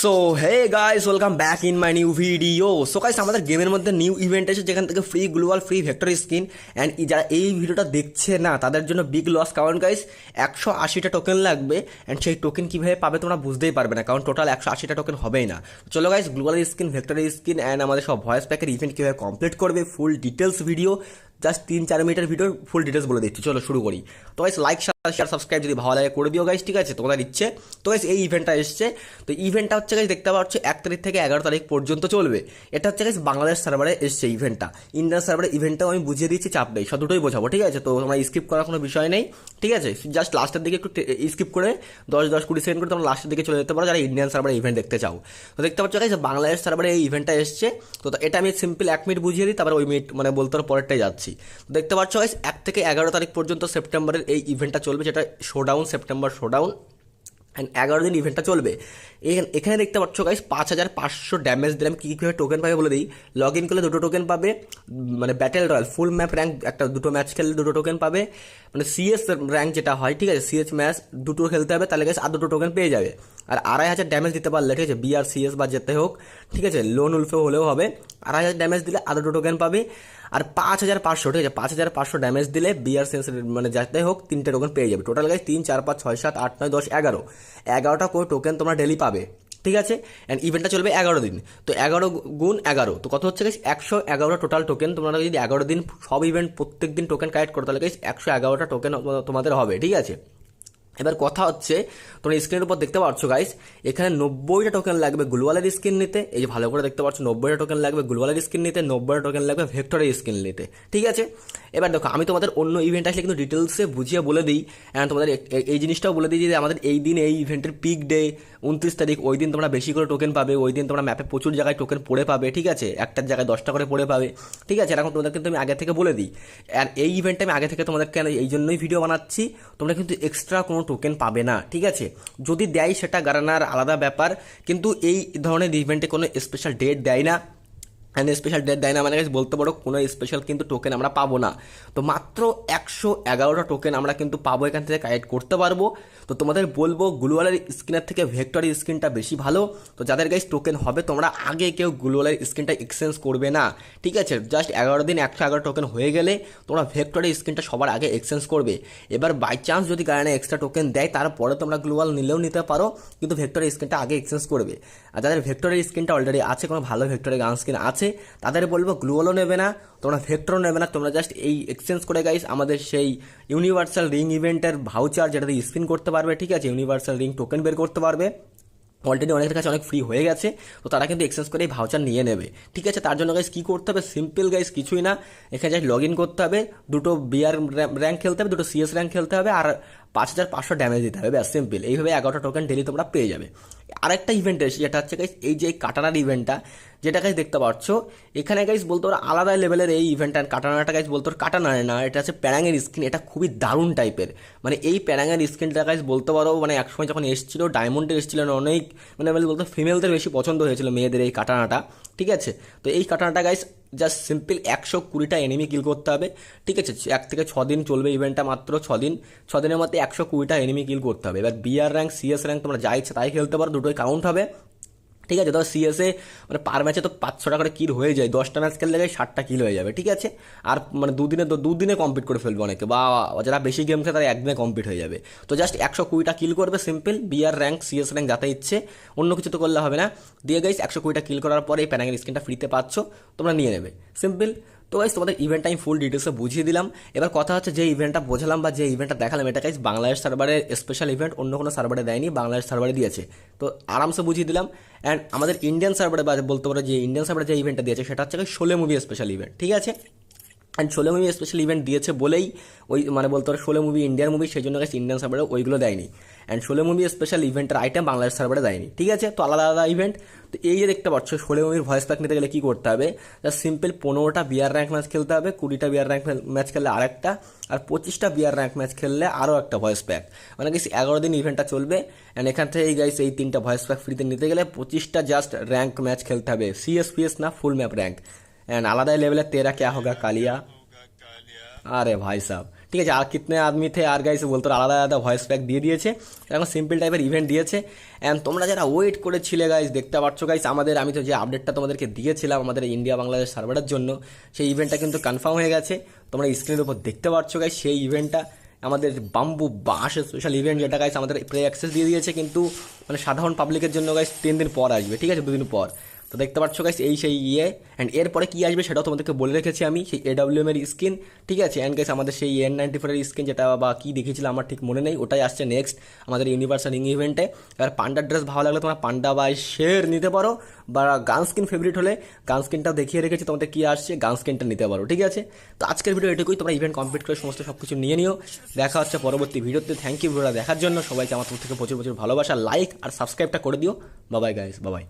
So hey guys, welcome back in my new video. So guys, আমাদের গেমের মধ্যে new event এসে যেখান থেকে free global free vector skin. And যারা এই ভিডিওটা দেখছে না তাদের জন্য বিগ লস, কারণ গাইস 180টা টোকেন লাগবে। অ্যান্ড সেই টোকেন কীভাবে পাবে তোমরা বুঝতেই পারবে না, কারণ টোটাল 180টা টোকেন হবেই না। চলো guys, global skin, vector skin and আমাদের সব ভয়েস প্যাকের ইভেন্ট কীভাবে কমপ্লিট করবে ফুল ডিটেলস ভিডিও, জাস্ট 3-4 মিনিটের ভিডিও ফুল ডিটেলস বলে দিচ্ছি। চলো শুরু করি। তো গাইস লাইক শেয়ার সাবস্ক্রাইব যদি ভালো লাগে করে দিও গাইস, ঠিক আছে, তোমাদের ইচ্ছে। তো গাইস এই ইভেন্টটা এসছে, তো ইভেন্টটা হচ্ছে গাইস দেখতে পাচ্ছ 1 তারিখ থেকে 11 তারিখ পর্যন্ত চলবে। এটা হচ্ছে গাইস বাংলাদেশ সার্ভারে এসছে ইভেন্টটা। ইন্ডিয়ান সার্ভারে ইভেন্টটাও আমি বুঝিয়ে দিচ্ছি, চাপ নেই, সব দুটোই বোঝাবো, ঠিক আছে। তো তোমরা স্কিপ করার কোনো বিষয় নেই, ঠিক আছে। জাস্ট লাস্টের দিকে একটু স্কিপ করে 10-20 সেকেন্ড করে তোমরা লাস্টের দিকে চলে যেতে পারো যারা ইন্ডিয়ান সার্ভারে ইভেন্ট দেখতে চাও। তো দেখতে পাচ্ছ গাইস বাংলাদেশ সার্ভারে এই ইভেন্টটা এসছে। তো এটা আমি সিম্পল 1 মিনিট বুঝিয়ে দিই, তারপরে ওই মিনিট মানে বলতে পরেরটাই যাচ্ছি। দেখতে পাচ্ছ গাইস 1 থেকে 11 তারিখ পর্যন্ত সেপ্টেম্বরের এই ইভেন্টটা চলবে, যেটা শোডাউন, সেপ্টেম্বর শোডাউন। অ্যান্ড 11 দিন ইভেন্টটা চলবে। এখানে দেখতে পাচ্ছ গাইস 5500 ড্যামেজ দিলাম। কীভাবে টোকেন পাবে বলে দিই। লগ ইন করলে 2টো টোকেন পাবে, মানে ব্যাটেল রয়্যাল ফুল ম্যাপ র্যাঙ্ক একটা 2টো ম্যাচ খেললে 2টো টোকেন পাবে, মানে সিএস র্যাঙ্ক যেটা হয়, ঠিক আছে, সিএস ম্যাচ 2টো খেলতে হবে, তাহলে গাইস আর 2টো টোকেন পেয়ে যাবে। আর 2500 ড্যামেজ দিতে পারলে, ঠিক আছে, বিআর সিএস বা যেতে হোক, ঠিক আছে, লোন উলফে হলেও হবে, 2500 ড্যামেজ দিলে আর 2টো টোকেন পাবে। আর 5500, ঠিক আছে, 5500 ড্যামেজ দিলে বিআর সিএস মানে যাতে হোক 3টে টোকেন পেয়ে যাবে। টোটাল গাইস 3, 4, 5, 6, 7, 8, 9, 10, 11টা করে টোকেন তোমরা ডেলি পাবে, ঠিক আছে। অ্যান্ড ইভেন্টটা চলবে 11 দিন। তো 11 গুণ 11, তো কত হচ্ছে গাইস 111 টোটাল টোকেন। তোমরা যদি 11 দিন সব ইভেন্ট প্রত্যেক দিন টোকেন কালেক্ট করো, তাহলে গাইস 111টা টোকেন তোমাদের হবে, ঠিক আছে। এবার কথা হচ্ছে, তোমরা স্ক্রিনের উপর দেখতে পাচ্ছ গাইস, এখানে 90টা টোকেন লাগবে গ্লোবালের স্কিন নিতে। এই যে ভালো করে দেখতে পাচ্ছ, 90টা টোকেন লাগবে গ্লোবালের স্কিন নিতে, 90টা টোকেন লাগবে ভেক্টরের স্কিন নিতে, ঠিক আছে। এবার দেখো, আমি তোমাদের অন্য ইভেন্ট আসলে কিন্তু ডিটেলসে বুঝিয়ে বলে দিই। অ্যান্ড তোমাদের এই জিনিসটাও বলে দিই যে আমাদের এই দিন এই ইভেন্টের পিক ডে 29 তারিখ, ওই দিন তোমরা বেশি করে টোকেন পাবে, ওই দিন তোমরা ম্যাপে প্রচুর জায়গায় টোকেন পড়ে পাবে, ঠিক আছে, একটার জায়গায় 10টা করে পড়ে পাবে, ঠিক আছে। এরকম তোমাদের কিন্তু আমি আগে থেকে বলে দিই। আর এই ইভেন্টে আমি আগে থেকে তোমাদেরকে এই জন্যই ভিডিও বানাচ্ছি, তোমরা কিন্তু এক্সট্রা কোনো টোকেন পাবে না, ঠিক আছে। যদি দেয় সেটা গারানার আলাদা ব্যাপার, কিন্তু এই ধরনের ইভেন্টে কোনো স্পেশাল ডেট দেয় না। অ্যান্ড স্পেশাল ডেট দেয় না মানে বলতে পারো কোনো স্পেশাল কিন্তু টোকেন আমরা পাবো না। তো মাত্র 111টা টোকেন আমরা কিন্তু পাবো, এখান থেকে কালেক্ট করতে পারবো। তো তোমাদের বলবো গ্লোবালের স্কিনের থেকে ভেক্টরের স্কিনটা বেশি ভালো। তো যাদের গাইস টোকেন হবে, তোমরা আগে কেউ গ্লোবালের স্কিনটা এক্সচেঞ্জ করবে না, ঠিক আছে। জাস্ট 11 দিন 111 টোকেন হয়ে গেলে তোমরা ভেক্টরের স্কিনটা সবার আগে এক্সচেঞ্জ করবে। এবার বাই চান্স যদি গানে এক্সট্রা টোকেন দেয়, তারপরে তোমরা গ্লোবাল নিলেও নিতে পারো, কিন্তু ভেক্টরের স্কিনটা আগে এক্সচেঞ্জ করবে। আর যাদের ভেক্টরের স্কিনটা অলরেডি আছে, কোনো ভালো ভেক্টরের গান স্কিন আছে, তাদের বলবো গ্লোবালও নেবে না, তোমরা ভেক্টরও নেবে না, তোমরা জাস্ট এই এক্সচেঞ্জ করে গাইস আমাদের সেই ইউনিভার্সাল রিং ইভেন্টের ভাউচার, যেটাতে স্পিন করতে পারবে, ঠিক আছে, ইউনিভার্সাল রিং টোকেন বের করতে পারবে। অলরেডি অনেকের কাছে অনেক ফ্রি হয়ে গেছে, তো তারা কিন্তু এক্সচেঞ্জ করে এই ভাউচার নিয়ে নেবে, ঠিক আছে। তার জন্য গাইস কী করতে হবে, সিম্পল গাইস, কিছুই না, এখানে জাস্ট লগ ইন করতে হবে, 2টো বিআর র্যাঙ্ক খেলতে হবে, 2টো সিএস র্যাঙ্ক খেলতে হবে, আর 5500 ড্যামেজ দিতে হবে, ব্যাস সিম্পল। এইভাবে 11টা টোকেন ডেলি তোমরা পেয়ে যাবে। আরেকটা ইভেন্ট এসে, যেটা হচ্ছে গাইস এই যে কাটানার ইভেন্টটা, যেটা গাইস দেখতে পাচ্ছ এখানে গাইস বলতে পারো আলাদা লেভেলের এই ইভেন্ট। আর কাটানাটা গাইস বলতে পারো কাটানা না, এটা হচ্ছে প্যারাঙের স্কিন। এটা খুবই দারুণ টাইপের, মানে এই প্যারাঙের স্কিনটা গাইস বলতে পারো, মানে একসময় যখন এসেছিলো ডায়মন্ডে এসেছিলো, অনেক মানে বলতে ফিমেলদের বেশি পছন্দ হয়েছিল, মেয়েদের এই কাটানাটা, ঠিক আছে। তো এই কাটানাটা গাইস জাস্ট সিম্পল 120টা এনিমি কিল করতে হবে, ঠিক আছে। 1 থেকে 6 দিন চলবে ইভেন্টটা, মাত্র 6 দিন। 6 দিনের মধ্যে 120টা এনিমি কিল করতে হবে। এবার বিআর র্যাঙ্ক সিএস র্যাঙ্ক তোমরা যা ইচ্ছে তাই খেলতে পারো, দুটোই কাউন্ট হবে, ঠিক আছে। তবে সিএসএ মানে পার ম্যাচে তো 500টা করে কিল হয়ে যায়, 10টা ম্যাচ খেললে 60টা কিল হয়ে যাবে, ঠিক আছে। আর মানে দুদিনে কমপ্লিট করে ফেলবে অনেকে, বা যারা বেশি গেম খেলে তারা একদিনে কমপ্লিট হয়ে যাবে। তো জাস্ট 120টা কিল করবে, simple BR rank CS rank যাতে ইচ্ছে, অন্য কিছু তো করলে হবে না। দিয়ে গাইস 120টা কিল করার পরে এই প্যানাগের স্কিনটা ফ্রিতে পাচ্ছ, তোমরা নিয়ে নেবে, সিম্পল। তো গাইস তোমাদের ইভেন্টটা আমি ফুল ডিটেলসে বুঝিয়ে দিলাম। এবার কথা হচ্ছে, যে ইভেন্টটা বোঝালাম বা যে ইভেন্টটা দেখালাম, এটা গাইস বাংলাদেশ সার্ভারের স্পেশাল ইভেন্ট, অন্য কোনো সার্ভারে দেয়নি, বাংলাদেশ সার্ভারে দিয়েছে। তো আরামসে বুঝিয়ে দিলাম। অ্যান্ড আমাদের ইন্ডিয়ান সার্ভারে বা বলতে পারো যে ইন্ডিয়ান সার্ভারে যে ইভেন্টটা দিয়েছে, সেটা হচ্ছে শোলে মুভি স্পেশাল ইভেন্ট, ঠিক আছে। And Sholay movie special event দিয়েছে বলেই ওই মানে বলতে পারো শোলে মুভি ইন্ডিয়ান মুভি, সেই জন্য গাইস ইন্ডিয়ান সার্ভারে ওইগুলো দেয়নি। অ্যান্ড শোলে মুভি স্পেশাল ইভেন্টের আইটেম বাংলাদেশ সার্ভারে দেয়নি, ঠিক আছে। তো আলাদা আলাদা ইভেন্ট। তো এই যে দেখতে পাচ্ছ, শোলে মুভির ভয়েস প্যাক নিতে গেলে কী করতে হবে, জাস্ট সিম্পল 15টা বিআর র্যাঙ্ক ম্যাচ খেলতে হবে, 20টা বিআর র্যাঙ্ক ম্যাচ খেললে আরেকটা, আর 25টা বিআর র্যাঙ্ক ম্যাচ খেললে আরও একটা ভয়েস প্যাক, মানে গাইস 11 দিন ইভেন্টটা চলবে। অ্যান্ড এখান থেকে গাইস এই 3টা ভয়েস প্যাক ফ্রিতে নিতে গেলে 25টা জাস্ট র্যাঙ্ক ম্যাচ খেলতে হবে, সিএসপিএস না, ফুল ম্যাপ র্যাঙ্ক। অ্যান্ড আলাদা লেভেলের তেরা ক্যা হোগা কালিয়া, আরে ভাই সাহ, ঠিক আছে। আর কিতনে আদমি থে আর গাইস বলতো আলাদা আলাদা ভয়েস প্যাক দিয়ে দিয়েছে, এখন সিম্পল টাইপের ইভেন্ট দিয়েছে। অ্যান্ড তোমরা যারা ওয়েট করেছিলে গাইস, দেখতে পাচ্ছ গাইস আমি তো যে আপডেটটা তোমাদেরকে দিয়েছিলাম আমাদের ইন্ডিয়া বাংলাদেশ সার্ভারের জন্য, সেই ইভেন্টটা কিন্তু কনফার্ম হয়ে গেছে। তোমরা স্ক্রিনের উপর দেখতে পাচ্ছ গাইস সেই ইভেন্টটা, আমাদের বাম্বু বাস স্পেশাল ইভেন্ট, যেটা গাইস আমাদের প্রে অ্যাক্সেস দিয়ে দিয়েছে, কিন্তু মানে সাধারণ পাবলিকের জন্য গাইস 3 দিন পর আসবে, ঠিক আছে, 2 দিন পর। তো দেখতে পাচ্ছ গাইস এই সেই অ্যান্ড এরপরে কী আসবে সেটাও তোমাদেরকে বলে রেখেছি আমি, সেই AWM এর স্কিন, ঠিক আছে। অ্যান্ড গাইস আমাদের সেই N94 এর স্কিন, যেটা বা কী দেখেছিলাম আমার ঠিক মনে নেই, ওটাই আসছে নেক্সট আমাদের ইউনিভার্সাল রিং ইভেন্টে। এবার পান্ডার ড্রেস ভালো লাগলে তোমরা পান্ডা বা শের নিতে পারো, বা গান স্কিন ফেভারিট হলে গান স্কিনটাও দেখিয়ে রেখেছি তোমাদের কী আসছে, গান স্কিনটা নিতে পারো, ঠিক আছে। তো আজকের ভিডিও এটুকুই, তোমরা ইভেন্ট কমপ্লিট করে সমস্ত সব কিছু নিয়ে নিও। দেখা হচ্ছে পরবর্তী ভিডিওতে। থ্যাংক ইউ ভিডিওটা দেখার জন্য, সবাইকে আমার তরফ থেকে প্রচুর প্রচুর ভালোবাসা, লাইক আর সাবস্ক্রাইবটা করে দিও। বাবাই গাইস, বাবাই।